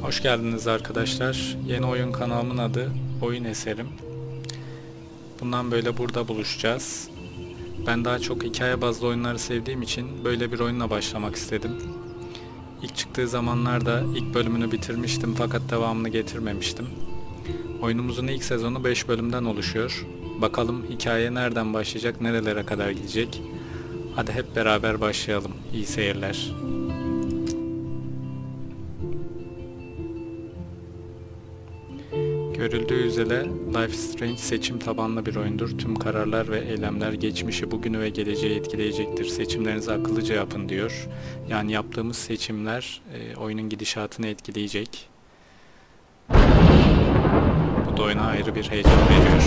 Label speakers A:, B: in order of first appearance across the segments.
A: Hoş geldiniz arkadaşlar. Yeni oyun kanalımın adı Oyunseverlerim. Bundan böyle burada buluşacağız. Ben daha çok hikaye bazlı oyunları sevdiğim için böyle bir oyunla başlamak istedim. İlk çıktığı zamanlarda ilk bölümünü bitirmiştim fakat devamını getirmemiştim. Oyunumuzun ilk sezonu 5 bölümden oluşuyor. Bakalım hikaye nereden başlayacak, nerelere kadar gidecek. Hadi hep beraber başlayalım. İyi seyirler. Görüldüğü üzere Life is Strange seçim tabanlı bir oyundur. Tüm kararlar ve eylemler geçmişi, bugünü ve geleceği etkileyecektir. Seçimlerinizi akıllıca yapın diyor. Yani yaptığımız seçimler oyunun gidişatını etkileyecek. Bu da oyuna ayrı bir heyecan veriyor.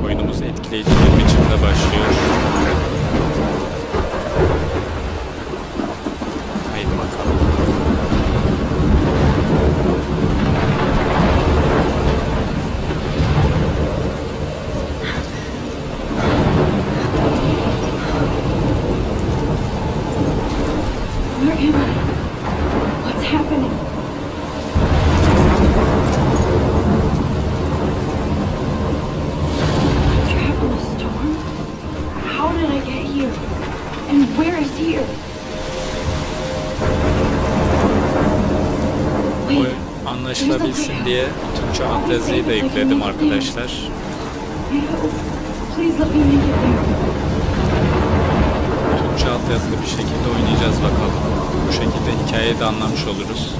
A: Oyunumuz etkileyici bir biçimde başlıyor. Anlaşılabilsin diye Türkçe altyazıyı da yükledim arkadaşlar. Türkçe altyazılı bir şekilde oynayacağız bakalım. Bu şekilde hikayeyi de anlamış oluruz.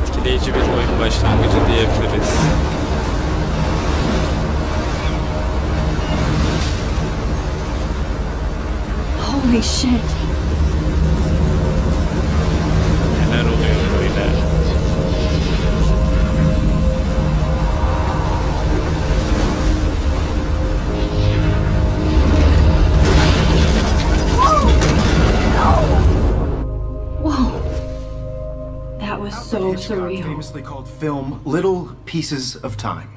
A: Etkileyici bir oyun başlangıcı diyebiliriz.
B: Holy shit.
A: Neler oluyor böyle?
B: So surreal.
C: Famously called film Little Pieces of Time.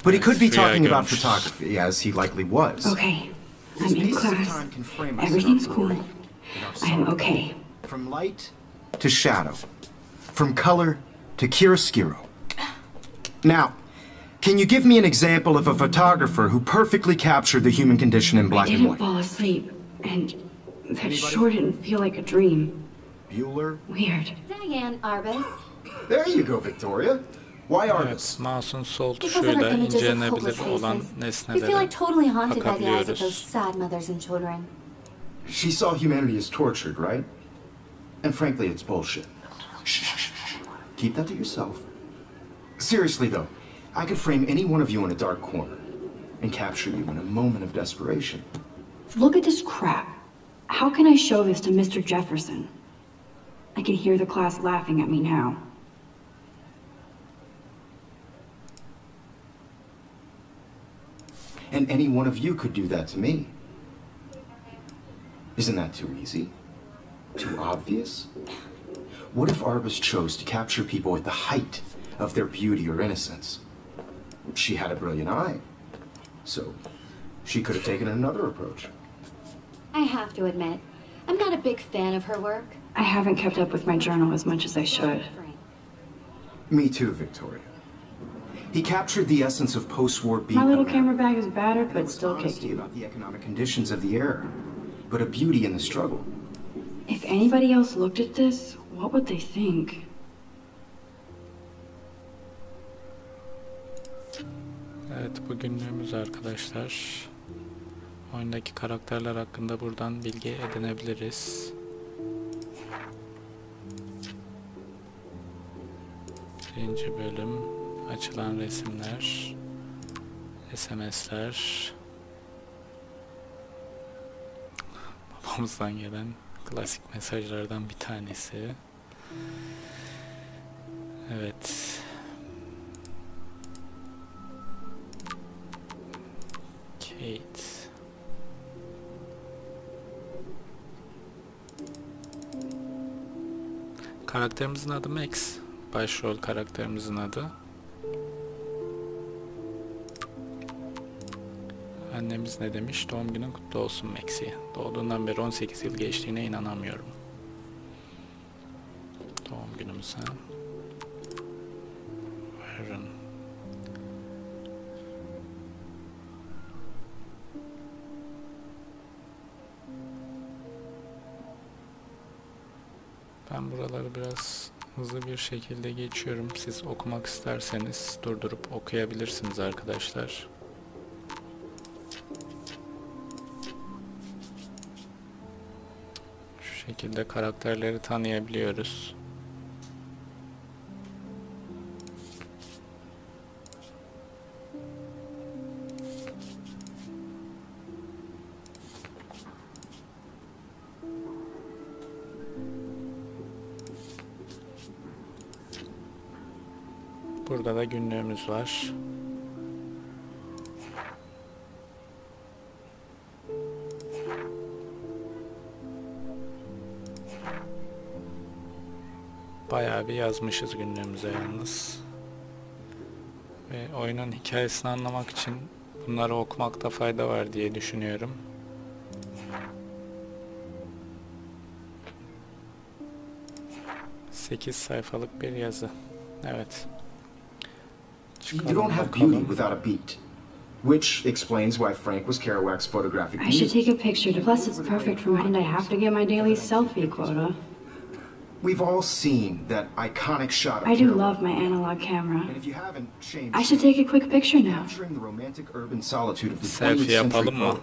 C: But he could be talking about photography, as he likely was.
B: Okay, I'm in class. Everything's cool. I am okay.
C: From light to shadow. From color to chiaroscuro. Now, can you give me an example of a photographer who perfectly captured the human condition in black and white?
B: I didn't fall asleep, and that sure didn't feel like a dream.
C: Bueller?
B: Weird.
D: Diane Arbus.
C: There you go, Victoria. Why Arbus?
A: Evet, mouse'un sol tuşuyla incelenebilir olan nesnelere bakabiliyoruz.
D: Sad mothers and children.
C: She saw humanity as tortured, right? And frankly, it's bullshit. Shh. Keep that to yourself. Seriously, though, I could frame any one of you in a dark corner and capture you in a moment of desperation.
B: Look at this crap. How can I show this to Mr. Jefferson? I can hear the class laughing at me now.
C: And any one of you could do that to me. Isn't that too easy? Too obvious? What if Arbus chose to capture people at the height of their beauty or innocence? She had a brilliant eye, so she could have taken another approach.
D: I have to admit, I'm not a big fan of her work.
B: I haven't kept up with my journal as much as I should.
C: Me too, Victoria. He captured the essence of post-war beat.
B: My little camera bag is battered, but still kicking.
C: About the economic conditions of the era, but a beauty in the struggle.
B: If anybody else looked at this, what would they think?
A: Evet, bugünlüğümüz arkadaşlar. Oyundaki karakterler hakkında buradan bilgi edinebiliriz. Birinci bölüm, açılan resimler, SMS'ler, babamızdan gelen klasik mesajlardan bir tanesi. Evet. Kate. Karakterimizin adı Max. Başrol karakterimizin adı. Annemiz ne demiş? Doğum günün kutlu olsun Max'i. Doğduğundan beri 18 yıl geçtiğine inanamıyorum. Doğum günümüz ha. Oyun. Ben buraları biraz hızlı bir şekilde geçiyorum. Siz okumak isterseniz durdurup okuyabilirsiniz arkadaşlar. Şu şekilde karakterleri tanıyabiliyoruz. Burada da günlüğümüz var. Bayağı bir yazmışız günlüğümüze yalnız. Ve oyunun hikayesini anlamak için bunları okumakta fayda var diye düşünüyorum. Sekiz sayfalık bir yazı. Evet.
C: You don't have beauty without a beat. Which explains why Frank was Kerouac's photographic
B: I should
C: muse.
B: take a picture. Plus, it's perfect for mine. I have to get my daily selfie quota.
C: We've all seen that iconic shot of
B: I do
C: Kerouac.
B: love my analog camera.
C: And if you haven't changed,
B: I should take a quick picture now.
C: capturing the romantic urban solitude of the
A: Selfie
C: 20th century
A: yapalım mı?
C: photo.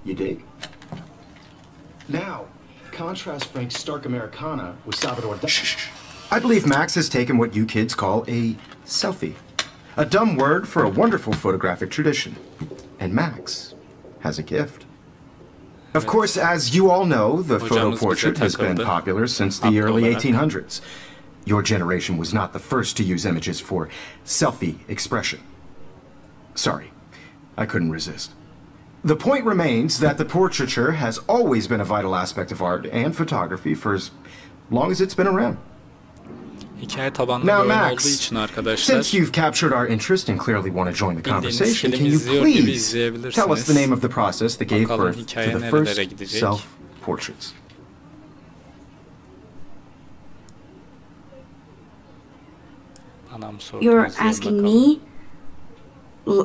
C: You dig? Now, contrast Frank's stark Americana with Salvador Dali. I believe Max has taken what you kids call a selfie. A dumb word for a wonderful photographic tradition. And Max has a gift. Of course, as you all know, the photo
A: Hocamız
C: portrait
A: bize
C: has been
A: takıldı.
C: popular since the
A: Haklı
C: early
A: olarak.
C: 1800s. Your generation was not the first to use images for selfie expression. Sorry, I couldn't resist. The point remains that the portraiture has always been a vital aspect of art and photography for as long as it's been around.
A: Hikaye tabanlı bir
C: Now,
A: oyun olduğu
C: Max,
A: için arkadaşlar,
C: since you've captured our interest and clearly want to join the
A: bildiğiniz
C: conversation,
A: film
C: can you
A: izliyor gibi
C: please
A: izleyebilirsiniz.
C: tell us the name of the process that gave
A: Bakalım
C: birth to
A: hikaye
C: the
A: nerelere
C: first
A: gidecek?
C: self-portraits?
A: anam sordu.
B: You're
A: izleyelim
B: asking
A: bakalım.
B: me?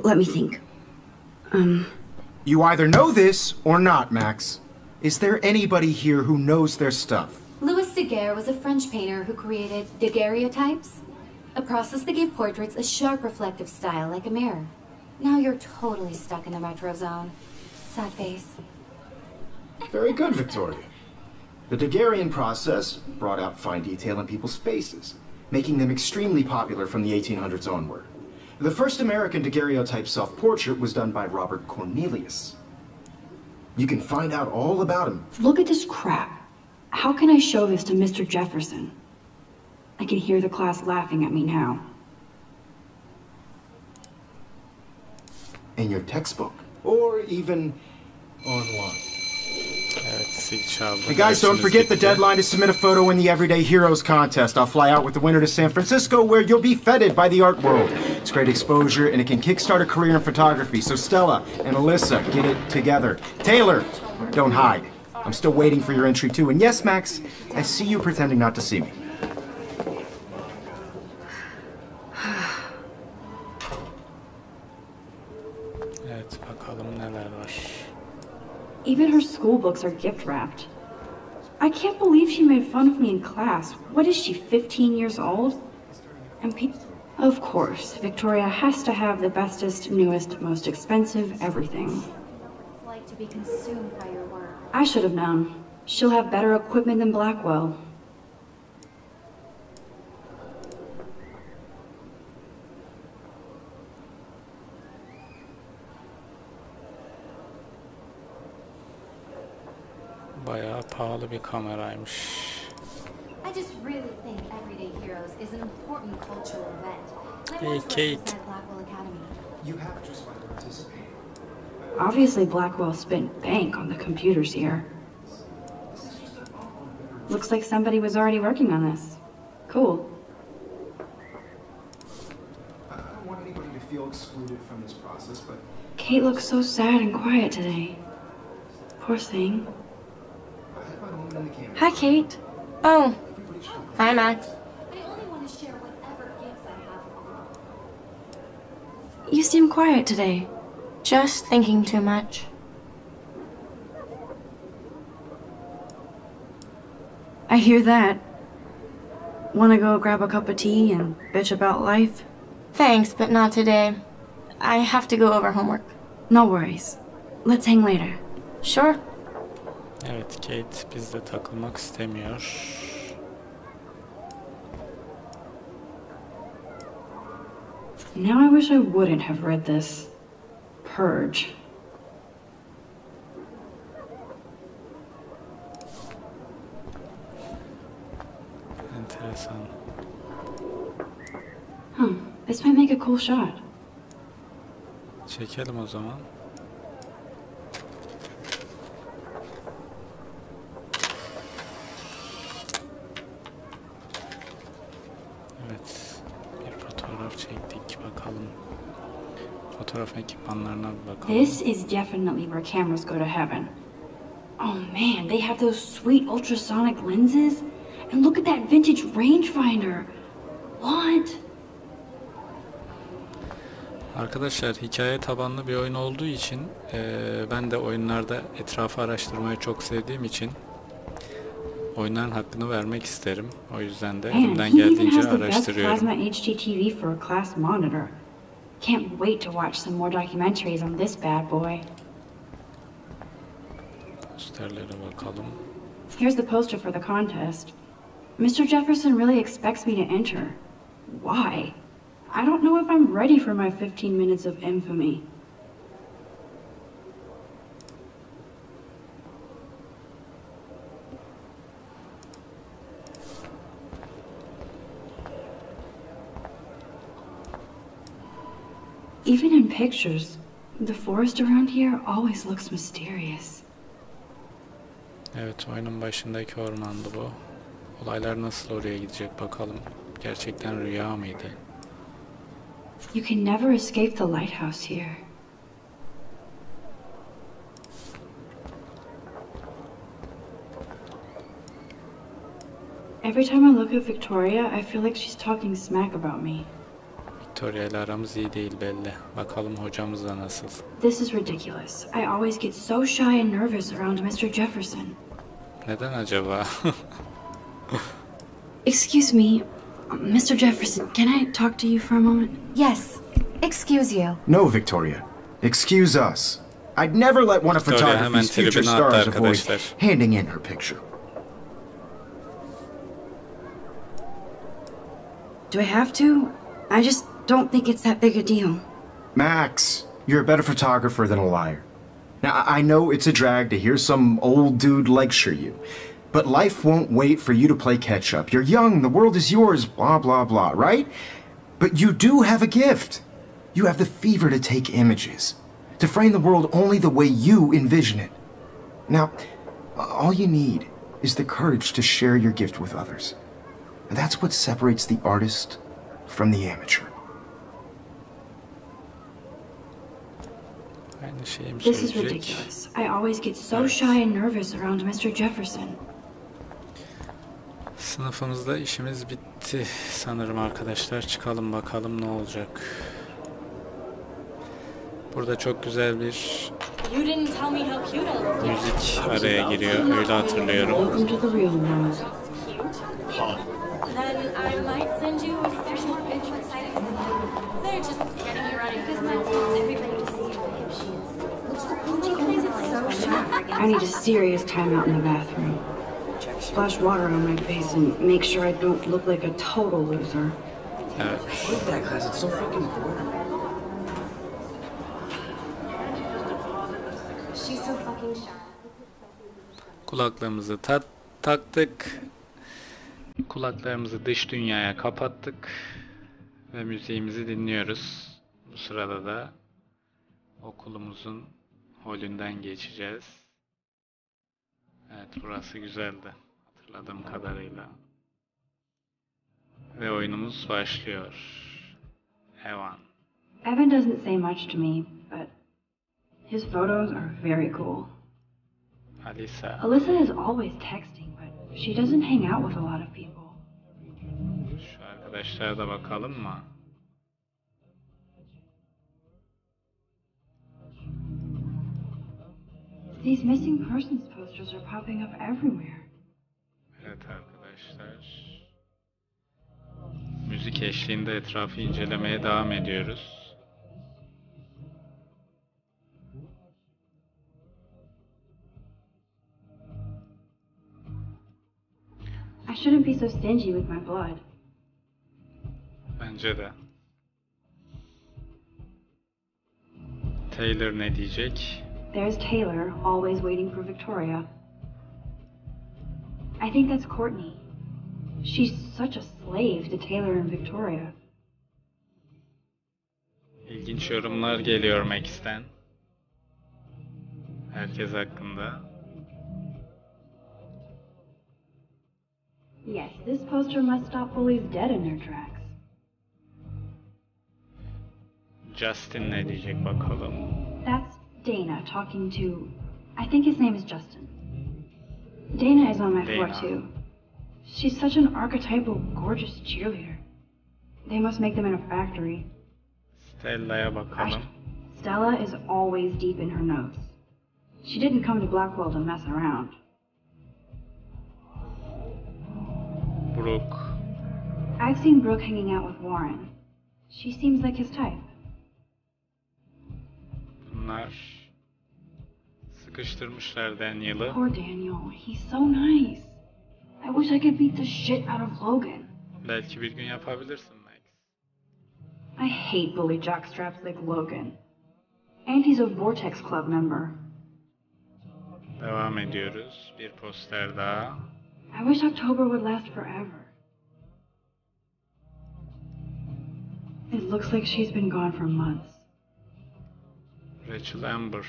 B: Let me think.
C: You either know this or not, Max. Is there anybody here who knows their stuff?
D: Louis Daguerre was a French painter who created daguerreotypes, a process that gave portraits a sharp reflective style like a mirror. Now you're totally stuck in the retro zone. Sad face.
C: Very good, Victoria. The Daguerrean process brought out fine detail in people's faces, making them extremely popular from the 1800s onward. The first American daguerreotype self-portrait was done by Robert Cornelius. You can find out all about him.
B: Look at this crap. How can I show this to Mr. Jefferson? I can hear the class laughing at me now.
C: In your textbook, or even online.
A: Evet, zil çaldı.
C: Hey guys, don't
A: Dersimiz
C: forget the
A: bitti.
C: deadline to submit a photo in the Everyday Heroes contest. I'll fly out with the winner to San Francisco, where you'll be feted by the art world. It's great exposure, and it can kickstart a career in photography. So Stella and Alyssa, get it together. Taylor, don't hide. I'm still waiting for your entry too. And yes, Max, I see you pretending not to see me.
A: Evet, bakalım neler var.
B: Even her school books are gift wrapped. I can't believe she made fun of me in class. What is she, 15 years old? And of course, Victoria has to have the bestest, newest, most expensive everything.
D: It's like to be consumed by your work.
B: I should have known. She'll have better equipment than Blackwell.
A: Bayağı pahalı bir kameraymış.
D: I I just really think Everyday Heroes is an important cultural event. And I
A: Hey,
D: want to
A: Kate.
D: represent Blackwell Academy.
C: You have just fine participating.
B: Obviously, Blackwell spent bank on the computers here. Looks like somebody was already working on this. Cool.
C: I don't want anybody to feel excluded from this process, but
B: Kate looks so sad and quiet today. Poor thing.
C: I had my moment in the camera.
B: Hi, Kate.
E: Oh, hi Max.
D: I only want to share whatever gifts I have with you.
B: You seem quiet today.
E: Just thinking too much.
B: I hear that. Wanna go grab a cup of tea and bitch about life?
E: Thanks, but not today. I have to go over homework.
B: No worries. Let's hang later.
E: Sure.
A: Evet, Kate bizde takılmak istemiyor.
B: Now I wish I wouldn't have read this. Purge.
A: Enteresan.
B: This might make a cool shot.
A: Çekelim o zaman. Evet. Bir fotoğraf çektik. Bakalım. Fotoğraf ekipmanlarına bir bakalım.
B: This is definitely where cameras go to heaven. Oh man, they have those sweet ultrasonic lenses. And look at that vintage rangefinder. What?
A: Arkadaşlar, hikaye tabanlı bir oyun olduğu için ben de oyunlarda etrafı araştırmayı çok sevdiğim için oyunların hakkını vermek isterim. O yüzden de
B: Man,
A: elimden
B: he even
A: geldiğince
B: has the best
A: araştırıyorum.
B: plasma HDTV for a class monitor. Can't wait to watch some more documentaries on this bad boy.
A: Posterlere bakalım.
B: Here's the poster for the contest. Mr. Jefferson really expects me to enter. Why? I don't know if I'm ready for my 15 minutes of infamy. Even in pictures, the forest around here always looks mysterious.
A: Evet, oyunun başındaki ormandı bu. Olaylar nasıl oraya gidecek bakalım. Gerçekten rüya mıydı?
B: You can never escape the lighthouse here. Every time I look at Victoria, I feel like she's talking smack about me.
A: Victoria ile aramız iyi değil belli. Bakalım hocamız da nasıl?
B: This is ridiculous. I always get so shy and nervous around Mr. Jefferson.
A: Neden acaba?
B: Excuse me, Mr. Jefferson, can I talk to you for a moment?
D: Yes. Excuse you.
C: No, Victoria. Excuse us. I'd never let one of
A: Victoria hemen
C: photography's future
A: tribüne attı
C: stars avoid
A: arkadaşlar.
C: handing in her picture.
B: Do I have to? I just don't think it's that big a deal.
C: Max, you're a better photographer than a liar. Now, I know it's a drag to hear some old dude lecture you, but life won't wait for you to play catch-up. You're young, the world is yours, blah, blah, blah, right? But you do have a gift. You have the fever to take images, to frame the world only the way you envision it. Now, all you need is the courage to share your gift with others. And that's what separates the artist from the amateur.
A: Aynı şeyi mi
B: This is
A: söyleyecek?
B: ridiculous. I always get so shy and nervous around Mr. Jefferson.
A: Sınıfımızda işimiz bitti sanırım arkadaşlar. Çıkalım bakalım ne olacak. Burada çok güzel bir
E: You didn't tell me how cute I looked.
A: müzik araya giriyor. Öyle hatırlıyorum.
B: Welcome to the real world.
E: Then I might send you a special picture. They're just getting you ready because my everybody to see
B: I need a serious time out in the bathroom. Splash water on my face and make sure I don't look like a total loser.
A: Evet.
F: That class, it's so fucking boring.
D: She's so fucking shy.
A: Kulaklığımızı taktık. Kulaklarımızı dış dünyaya kapattık ve müziğimizi dinliyoruz. Bu sırada da okulumuzun holünden geçeceğiz. Evet, burası güzeldi hatırladığım kadarıyla. Ve oyunumuz başlıyor. Evan.
B: Evan doesn't say much to me, but his photos are very cool.
A: Alisa.
B: Alyssa is always texting, but she doesn't hang out with a lot of people.
A: Şu arkadaşlara da bakalım mı?
B: These missing persons posters are popping up everywhere.
A: Evet arkadaşlar. Müzik eşliğinde etrafı incelemeye devam ediyoruz.
B: I shouldn't be so stingy with my blood.
A: Bence de. Taylor ne diyecek?
B: There's Taylor, always waiting for Victoria. I think that's Courtney. She's such a slave to Taylor and Victoria.
A: İlginç yorumlar geliyor Max'ten. Herkes hakkında.
B: Yes, this poster must stop bullies dead in their tracks.
A: Justin ne diyecek bakalım.
B: That's Dana talking to... I think his name is Justin. Dana is on my floor
A: Dana.
B: too. She's such an archetypal, gorgeous cheerleader. They must make them in a factory.
A: Stella'ya bakalım.
B: Stella is always deep in her notes. She didn't come to Blackwell to mess around.
A: Brooke.
B: I've seen Brooke hanging out with Warren. She seems like his type.
A: Bunlar sıkıştırmışlar Daniel'ı.
B: Poor Daniel, he's so nice. I wish I could beat the shit out of Logan.
A: Belki bir gün yapabilirsin Max.
B: I hate bully jockstraps like Logan. And he's a Vortex Club member.
A: Devam ediyoruz. Bir poster daha.
B: I wish October would last forever. It looks like she's been gone for months.
A: Rachel Amber.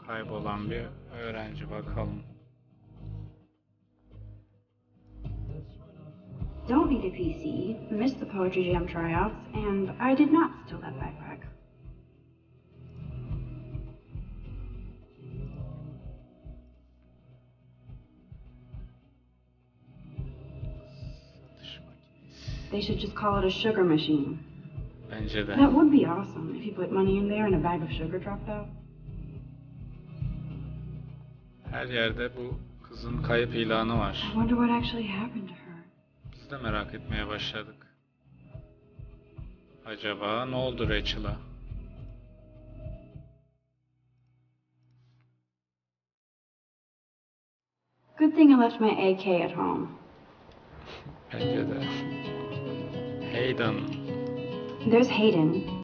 A: Kaybolan bir öğrenci bakalım.
B: Don't need a PC, missed the Poetry Jam tryouts, and I did not steal that backpack. They should just call it a sugar machine.
A: Bence de.
B: That would be awesome if you put money in there and a bag of sugar dropped out.
A: Her yerde bu kızın kayıp ilanı var.
B: I wonder what actually happened to her.
A: Biz de merak etmeye başladık. Acaba ne oldu Rachel'a?
B: Good thing I left my AK at home.
A: Bence de. Hayden.
B: There's Hayden.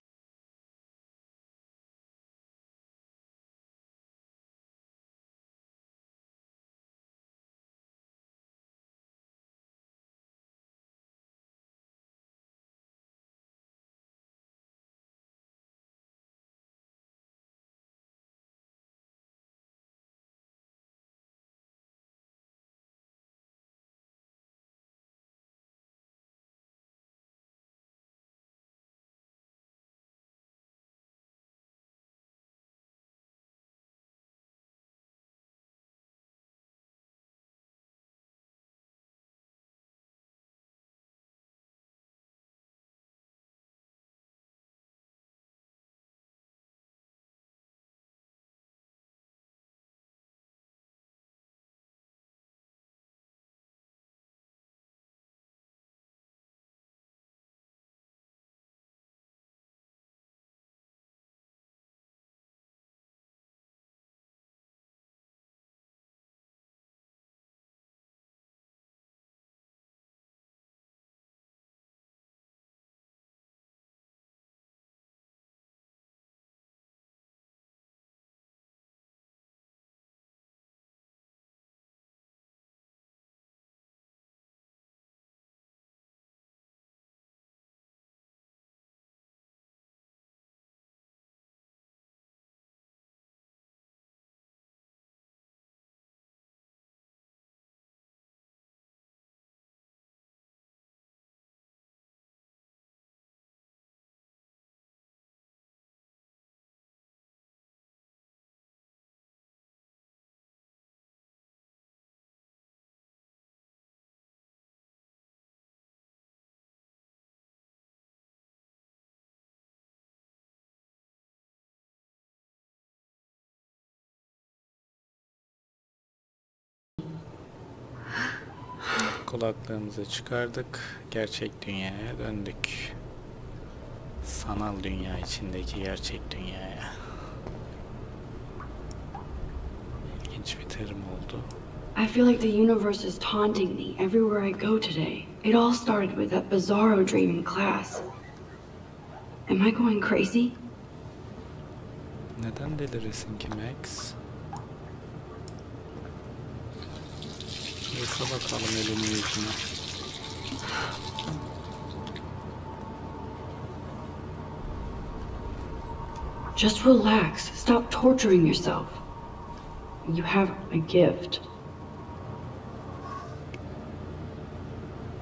A: Kulaklığımızı çıkardık. Gerçek dünyaya döndük. Sanal dünya içindeki gerçek dünyaya. İlginç bir terim oldu.
B: I feel like the universe is taunting me everywhere I go today. It all started with that bizarro dream in class. Am I going crazy?
A: Neden deliresin ki Max? Yıka bakalım elini yüzüne.
B: Just relax. Stop torturing yourself. You have a gift.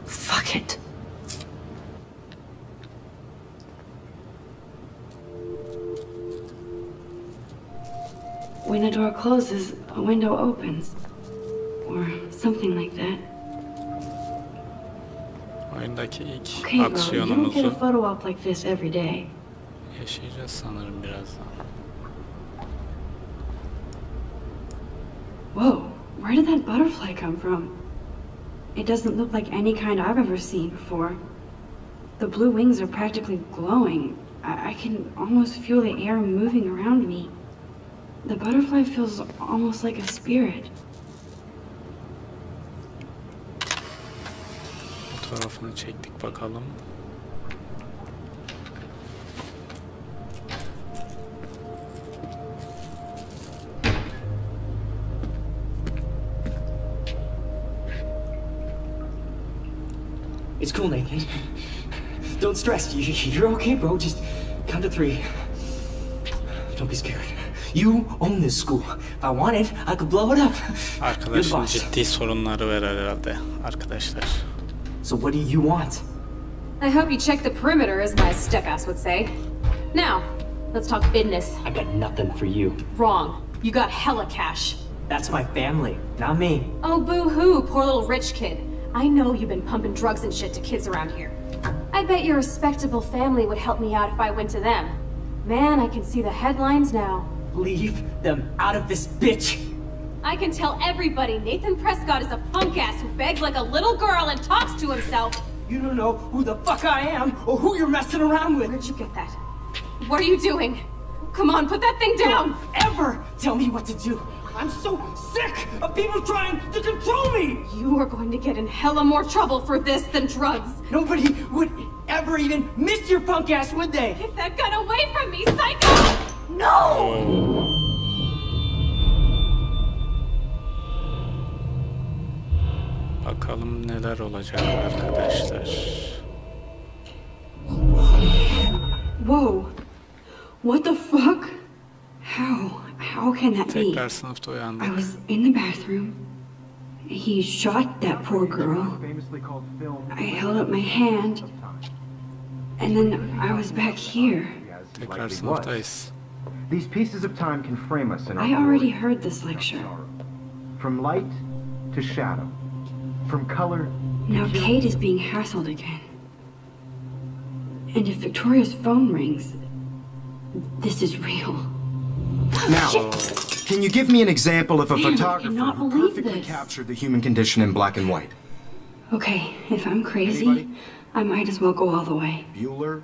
B: Fuck it. When a door closes, a window opens. Or something like that.
A: Oyundaki ilk
B: Okay, bro, you don't get a
A: aksiyonumuzu
B: photo op like this every day.
A: yaşayacağız sanırım birazdan.
B: Whoa, where did that butterfly come from? It doesn't look like any kind I've ever seen before. The blue wings are practically glowing. I can almost feel the air moving around me. The butterfly feels almost like a spirit.
A: Fotoğrafını çektik bakalım.
F: It's cool, Nathan. Don't stress. You're okay, bro. Just count to 3. Don't be scared. You own this school. If I wanted, I could blow it up.
A: Arkadaşın ciddi sorunları var herhalde arkadaşlar.
F: So what do you want?
E: I hope you check the perimeter, as my step-ass would say. Now, let's talk business.
F: I got nothing for you.
E: Wrong. You got hella cash.
F: That's my family, not me.
E: Oh, boo-hoo, poor little rich kid. I know you've been pumping drugs and shit to kids around here. I bet your respectable family would help me out if I went to them. Man, I can see the headlines now.
F: Leave them out of this bitch.
E: I can tell everybody Nathan Prescott is a punk ass who begs like a little girl and talks to himself.
F: You don't know who the fuck I am or who you're messing around with.
E: Where'd you get that? What are you doing? Come on, put that thing down!
F: Don't ever tell me what to do. I'm so sick of people trying to control me!
E: You are going to get in hella more trouble for this than drugs.
F: Nobody would ever even miss your punk ass, would they?
E: Get that gun away from me, psycho!
F: No!
A: Bakalım neler olacak arkadaşlar.
B: Whoa. What the fuck? How can that be?
A: Tekrar sınıfta
B: I
A: uyandık.
B: was in the bathroom. He shot that poor girl. I held up my hand. And then I was back here.
A: Tekrar sınıftayız.
G: These pieces of time can frame us in our
B: I already
G: glory.
B: heard this lecture.
G: From light to shadow. From color
B: Now Kate is being hassled again. And if Victoria's phone rings, this is real.
C: Now, can you give me an example of a
B: Man, I
C: photographer
B: cannot
C: who
B: believe
C: perfectly
B: this.
C: captured the human condition in black and white?
B: Okay, if I'm crazy,
C: Anybody?
B: I might as well go all the way.
C: Bueller?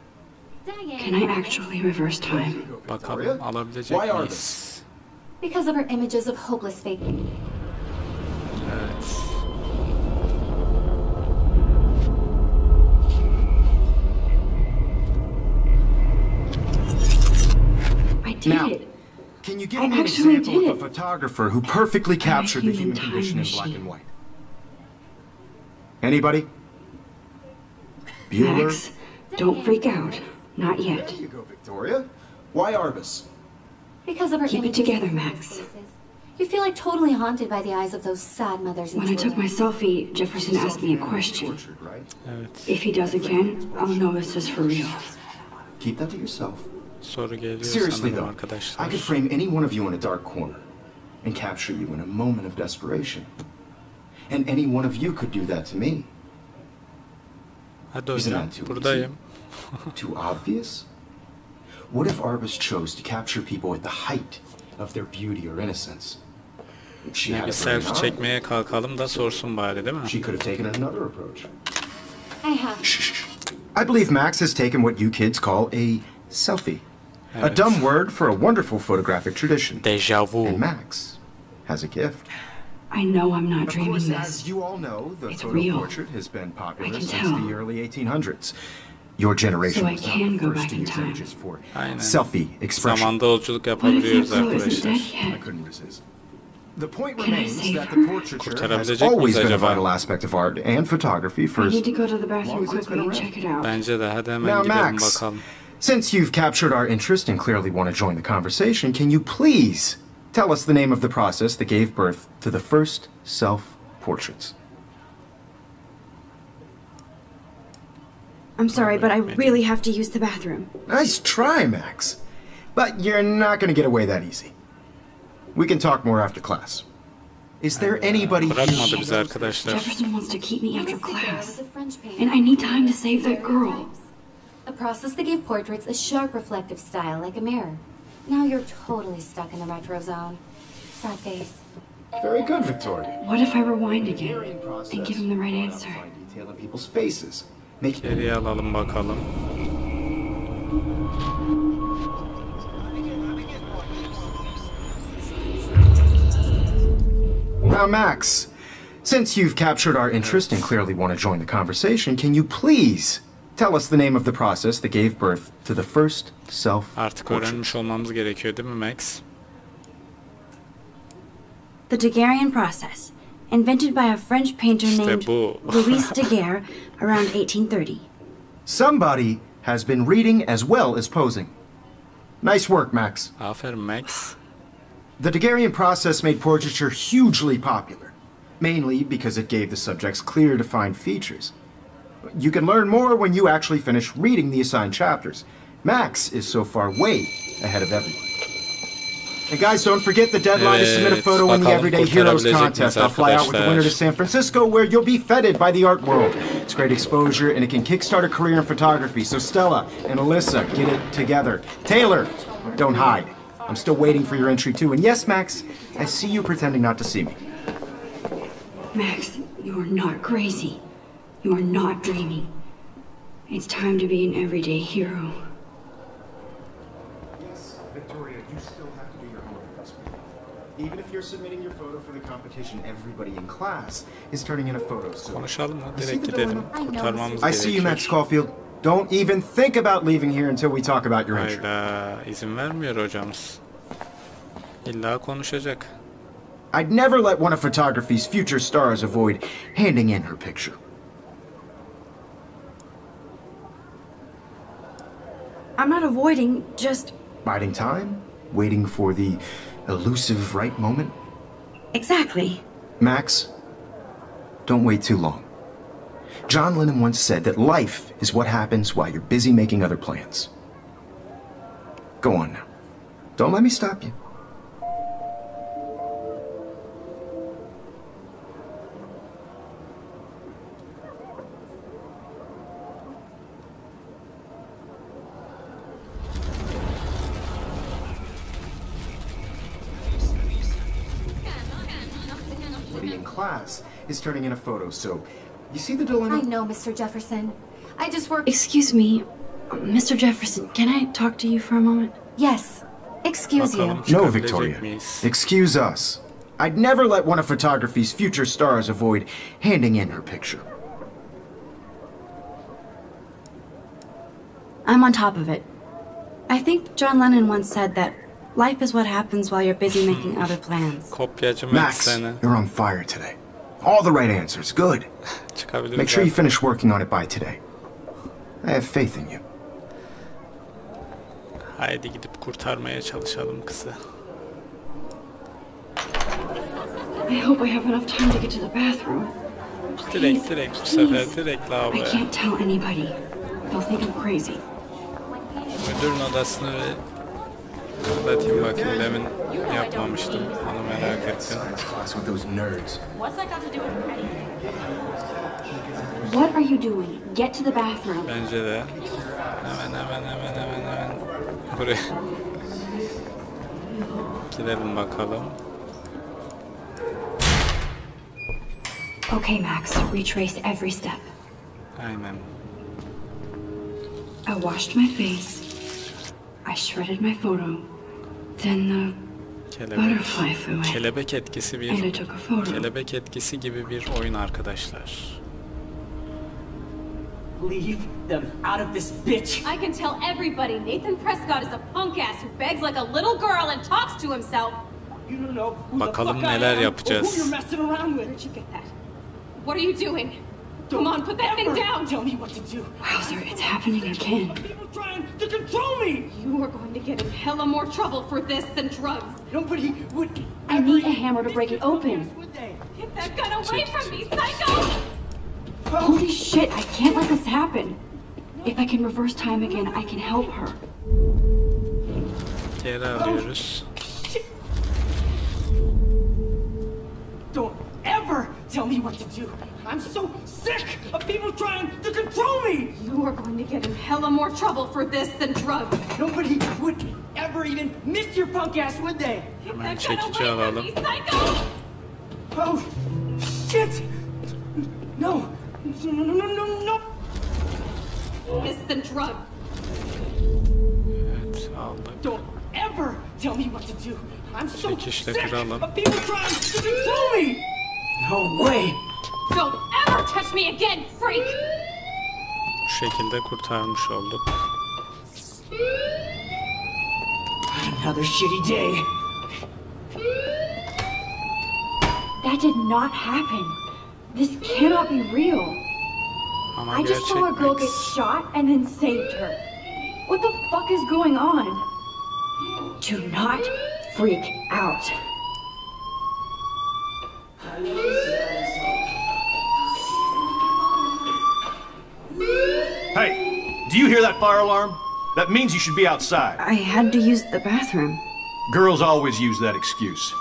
B: Can I actually reverse time?
A: Bakalım alabilecek
C: Why are
A: miyiz?
D: Because of her images of hopeless fate.
A: Evet.
B: I did
C: Now,
B: it.
C: can you give
B: I
C: me an
B: actually
C: example
B: did
C: of
B: it.
C: a photographer who perfectly captured the
B: human
C: human
B: time
C: condition in black
B: machine.
C: and white? Anybody? Bueller?
B: Max, don't freak out. Not yet.
C: There you go, Victoria. Why Arbus?
D: Because of her
B: Keep it
D: images
B: together,
D: of
B: Max.
D: hopeless faces. You feel like totally haunted by the eyes of those sad mothers and
B: When I took my
D: children.
B: selfie, Jefferson asked me a question.
C: Tortured, right?
A: Evet.
B: If he does again, I'll know this is for real.
C: Keep that to yourself.
A: Soru geliyor
C: Seriously
A: sanırım
C: though,
A: arkadaşlar.
C: I could frame any one of you in a dark corner and capture you in a moment of desperation. And any one of you could do that to me.
A: Hadi
C: Isn't
A: hocam
C: that too
A: buradayım.
C: Too obvious? What if Arbus chose to capture people at the height of their beauty or innocence? She
A: Bir
C: had a
A: selfie
C: brain,
A: çekmeye kalkalım da sorsun bari, değil mi?
C: She could have taken another approach.
D: I have.
C: Shh. I believe Max has taken what you kids call a selfie. A dumb word for a wonderful photographic tradition.
A: Deja vu.
C: And Max has a gift.
B: I know I'm not
C: Of
B: dreaming
C: course,
B: this.
C: as you all know, the
B: It's
C: photo
B: real.
C: portrait has been popular
B: I can
C: since
B: tell.
C: the early 1800s. Your generation
B: So I
C: was not
B: can
C: the
B: go
C: first
B: back
C: to
B: in
C: use
B: time.
C: images for
A: Aynen.
C: selfie expression.
A: Zamanda yolculuk
B: What if
A: yapabiliyoruz
B: that girl isn't
A: arkadaşlar.
B: dead
C: I
B: yet?
C: couldn't resist. The point
B: Can I
C: remains
B: save
C: that
B: her?
C: the portraiture has
A: Kurtarabilecek miyiz
C: always been a
A: acaba?
C: vital aspect of art and photography for
B: I
C: as
B: need to go to the bathroom
C: long as it's
B: quickly
C: been
B: and
C: around.
B: check it out.
A: Bence de hadi hemen
C: Now,
A: gidelim
C: Max,
A: bakalım.
C: since you've captured our interest and clearly want to join the conversation, can you please tell us the name of the process that gave birth to the first self-portraits?
B: I'm sorry, but I really have to use the bathroom.
C: Nice try, Max. But you're not going to get away that easy. We can talk more after class. Is there anybody
A: Bırakmadı
C: here?
A: bizi arkadaşlar.
B: Jefferson wants to keep me after
D: Miss Daguerre
B: class.
D: was a French painter
B: And I need time to
D: who
B: save that
D: created
B: girl.
D: types. A process that gave portraits a sharp reflective style like a mirror. Now you're totally stuck in the retro zone. Sad face.
C: Very good, Victoria.
B: What if I rewind again
C: Varying process.
B: and give him the right answer?
C: Fine detail in people's faces. Make
A: Geriye alalım bakalım.
C: Now, Max, since you've captured our interest and clearly want to join the conversation, can you please tell us the name of the process that gave birth to the first
A: Artık
C: self-portrait?
A: öğrenmiş olmamız gerekiyor, değil mi Max?
H: The Daguerrean process, invented by a French painter
A: İşte
H: named
A: bu.
H: Louis Daguerre around 1830.
C: Somebody has been reading as well as posing. Nice work, Max.
A: Aferin Max.
C: The Daguerrean process made portraiture hugely popular, mainly because it gave the subjects clear, defined features. You can learn more when you actually finish reading the assigned chapters. Max is so far way ahead of everyone. And guys, don't forget the deadline to submit a
A: Evet,
C: photo in the
A: bakalım
C: Everyday Heroes
A: kurtarabilecek
C: contest.
A: miyiz
C: I'll fly out with the winner to
A: arkadaşlar?
C: San Francisco, where you'll be feted by the art world. It's great exposure, and it can kickstart a career in photography. So Stella and Alyssa, get it together. Taylor, don't hide. I'm still waiting for your entry too. And yes, Max, I see you pretending not to see me.
B: Max, you are not crazy. You are not dreaming. It's time to be an everyday hero.
C: Yes, Victoria, you still have to do your homework this week. Even if you're submitting your photo for the competition, everybody in class is turning in a photo. So
A: Konuşalım mı?
C: You see
A: Direkt
C: the
A: gidelim.
C: dilemma?
A: Kurtarmamız
C: I see you, Max
A: gerekiyor.
C: Caulfield. Don't even think about leaving here until we talk about your entry.
A: Hayda, izin vermiyor hocamız. İlla konuşacak.
C: I'd never let one of photography's future stars avoid handing in her picture.
H: I'm not avoiding, just
C: Biding time, waiting for the elusive right moment.
H: exactly.
C: Max, don't wait too long. John Lennon once said that life is what happens while you're busy making other plans. Go on now. Don't let me stop you. Everybody in class is turning in a photo, so you see the dilemma?
D: I know, Mr. Jefferson. I just work.
H: Excuse me, Mr. Jefferson, can I talk to you for a moment?
D: Yes. Excuse you.
A: Bakalım
C: No,
A: çıkabilecek
C: Victoria.
A: miyiz?
C: Excuse us. I'd never let one of photography's future stars avoid handing in her picture.
H: I'm on top of it. I think John Lennon once said that life is what happens while you're busy making other plans.
A: Kopyacı Max
C: Max,
A: seni.
C: you're on fire today. All the right answers. Good.
A: Çıkabiliriz.
C: Make sure you
A: artık.
C: finish working on it by today. I have faith in you.
A: Haydi gidip kurtarmaya çalışalım kızı.
B: I hope I have enough time to get to the bathroom. Please,
A: Direkt bu
B: please.
A: sefer direkt
B: I
A: lavaboya.
B: can't tell anybody. They'll think I'm crazy.
A: Müdürün odasını ve kapatayım bakayım, demin yapmamıştım. Onu merak ettim.
C: Science class with those nerds.
B: What are you doing? Get to the bathroom.
A: Bence de. Hemen. Buraya. Gidelim bakalım.
B: Okay, Max, retrace every step.
A: Aynen.
B: I washed my face. I shredded my photo. Then the butterfly flew in.
A: Kelebek etkisi
B: And I took a photo.
A: kelebek etkisi gibi bir oyun arkadaşlar.
F: Leave them out of this bitch.
E: I can tell everybody Nathan Prescott is a punk ass who begs like a little girl and talks to himself.
F: You don't know who the
A: Bakalım
F: fuck I
A: neler
F: am
A: yapacağız.
F: or who you're messing around with.
E: Where'd you get that? What are you doing? Come on, put that thing down!
F: Tell me what to do.
B: Wowzer, it's happening again.
F: People trying to control me.
E: You are going to get in hella more trouble for this than drugs.
F: Nobody would.
B: I need a hammer to break it open.
F: Would they?
E: Get that gun away from me, psycho!
B: Holy shit, I can't let this happen. If I can reverse time again, I can help her.
A: Geri alıyoruz.
F: Don't ever tell me what to do. I'm so sick of people trying to control me.
E: You are going to get in hella more trouble for this than drugs.
F: Nobody would ever even miss your punk ass, would they?
E: Get
A: Hemen
E: that gun
A: çekici
E: away from
A: alalım.
E: me, psycho!
F: Oh, shit! No, no, no, no, no, no.
E: This than drugs.
A: Evet, aldık.
F: Don't ever tell me what to do. I'm so
A: Çekişle
F: sick
A: kıralım.
F: of people trying to control me. No way.
E: Don't ever touch me again, freak!
A: Bu şekilde kurtarmış olduk.
F: Another shitty day.
B: That did not happen. This cannot be real.
A: Ama
B: I just saw a girl get
A: gerçek
B: shot and then saved her. What the fuck is going on? Do not freak out.
I: Hey, do you hear that fire alarm? That means you should be outside.
H: I had to use the bathroom.
I: Girls always use that excuse.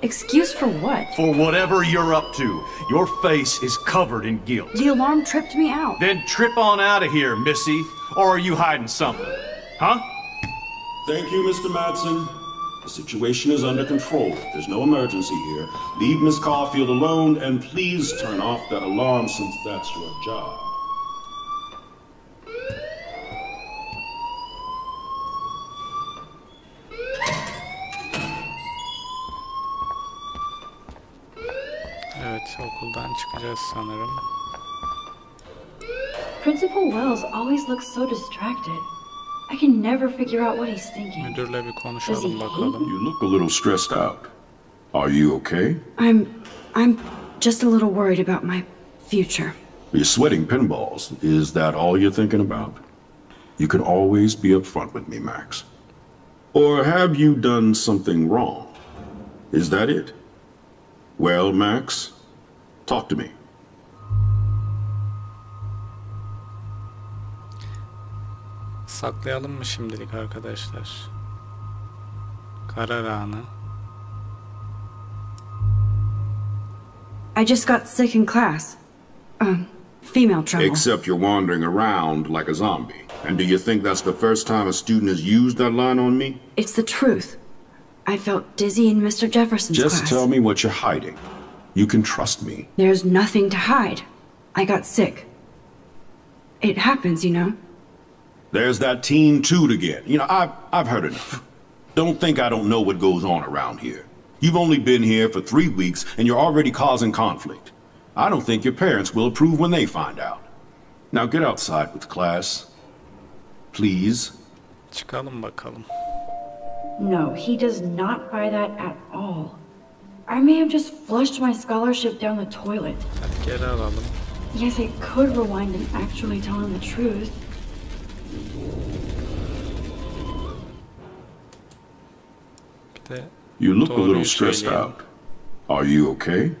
H: Excuse for what?
I: For whatever you're up to, your face is covered in guilt.
H: The alarm tripped me out.
I: Then trip on out of here, Missy. Or are you hiding something? Huh?
J: Thank you, Mr. Madsen. The situation is under control. There's no emergency here. Leave Miss Caulfield alone, and please turn off that alarm since that's your job.
A: Evet, okuldan çıkacağız sanırım.
B: Principal Wells always looks so distracted. I can never figure out what he's thinking.
A: Müdürle bir konuşalım bakalım.
J: You look a little stressed out. Are you okay?
H: I'm just a little worried about my future.
J: You're sweating pinballs. Is that all you're thinking about? You can always be upfront with me, Max. Or have you done something wrong? Is that it? Well, Max, talk to me.
A: Saklayalım mı şimdilik arkadaşlar? Karar anı.
H: I just got sick in class. Female trouble.
J: Except you're wandering around like a zombie. And do you think that's the first time a student has used that line on me?
H: It's the truth. I felt dizzy in Mr. Jefferson's class.
J: Just tell me what you're hiding. You can trust me.
H: There's nothing to hide. I got sick. It happens, you know.
J: There's that teen toot again. You know, I've heard enough. Don't think I don't know what goes on around here. You've only been here for 3 weeks and you're already causing conflict. I don't think your parents will approve when they find out. Now get outside with class. Please.
A: Çıkalım bakalım.
B: No, he does not buy that at all. I may have just flushed my scholarship down the toilet.
A: Hadi geri alalım.
B: Yes, I could rewind and actually tell him the truth.
A: Bir de
J: You look a little
A: doğruyu
J: stressed
A: söyleyelim.
J: out. Are you okay?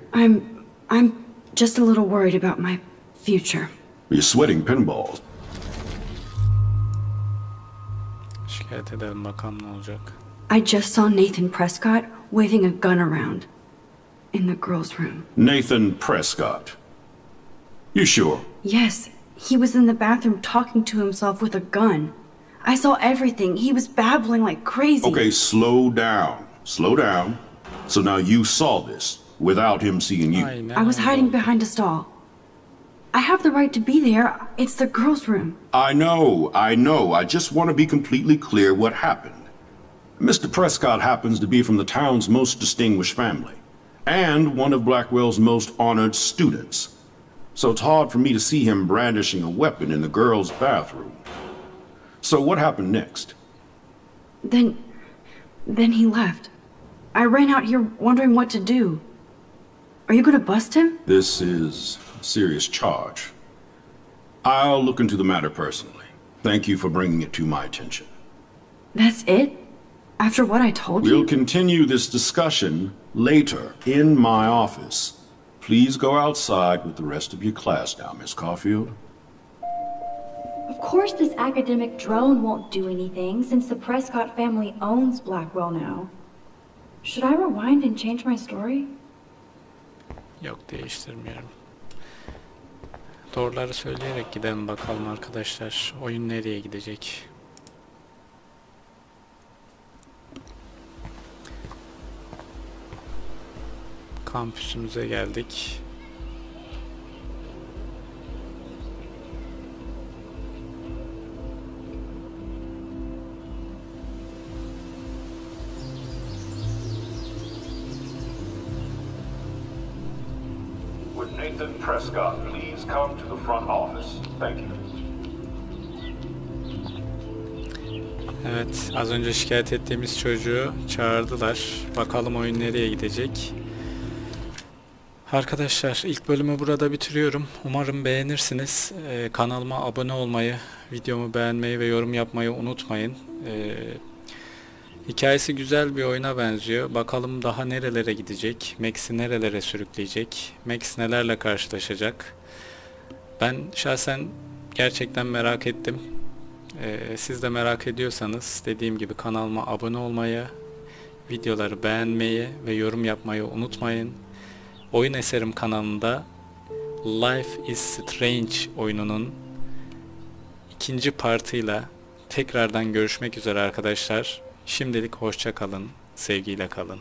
H: I'm just a little worried about my future.
J: You're sweating pinballs.
A: Şikayet edelim bakalım ne olacak.
H: I just saw Nathan Prescott waving a gun around in the girls' room.
J: Nathan Prescott. You sure?
H: Yes, he was in the bathroom talking to himself with a gun. I saw everything. He was babbling like crazy.
J: Okay, slow down. Slow down. So now you saw this. without him seeing you.
H: I was hiding behind a stall. I have the right to be there. It's the girls' room.
J: I know. I just want to be completely clear what happened. Mr. Prescott happens to be from the town's most distinguished family, and one of Blackwell's most honored students. So it's hard for me to see him brandishing a weapon in the girls' bathroom. So what happened next?
H: Then he left. I ran out here wondering what to do. Are you gonna bust him?
J: This is a serious charge. I'll look into the matter personally. Thank you for bringing it to my attention.
H: That's it? After what I told you?
J: We'll continue this discussion later in my office. Please go outside with the rest of your class now, Miss Caulfield.
B: Of course this academic drone won't do anything since the Prescott family owns Blackwell now. Should I rewind and change my story?
A: Yok, değiştirmiyorum. Doğruları söyleyerek gidelim bakalım arkadaşlar. Oyun nereye gidecek? Kampüsümüze geldik.
J: Would Nathan Prescott please come to the front office? Thank you.
A: Evet, az önce şikayet ettiğimiz çocuğu çağırdılar. Bakalım oyun nereye gidecek. Arkadaşlar, ilk bölümü burada bitiriyorum. Umarım beğenirsiniz. Kanalıma abone olmayı, videomu beğenmeyi ve yorum yapmayı unutmayın. Hikayesi güzel bir oyuna benziyor. Bakalım daha nerelere gidecek, Max'i nerelere sürükleyecek, Max nelerle karşılaşacak. Ben şahsen gerçekten merak ettim. Siz de merak ediyorsanız dediğim gibi kanalıma abone olmayı, videoları beğenmeyi ve yorum yapmayı unutmayın. Oyun Eserim kanalında Life is Strange oyununun ikinci partıyla tekrardan görüşmek üzere arkadaşlar. Şimdilik hoşça kalın, sevgiyle kalın.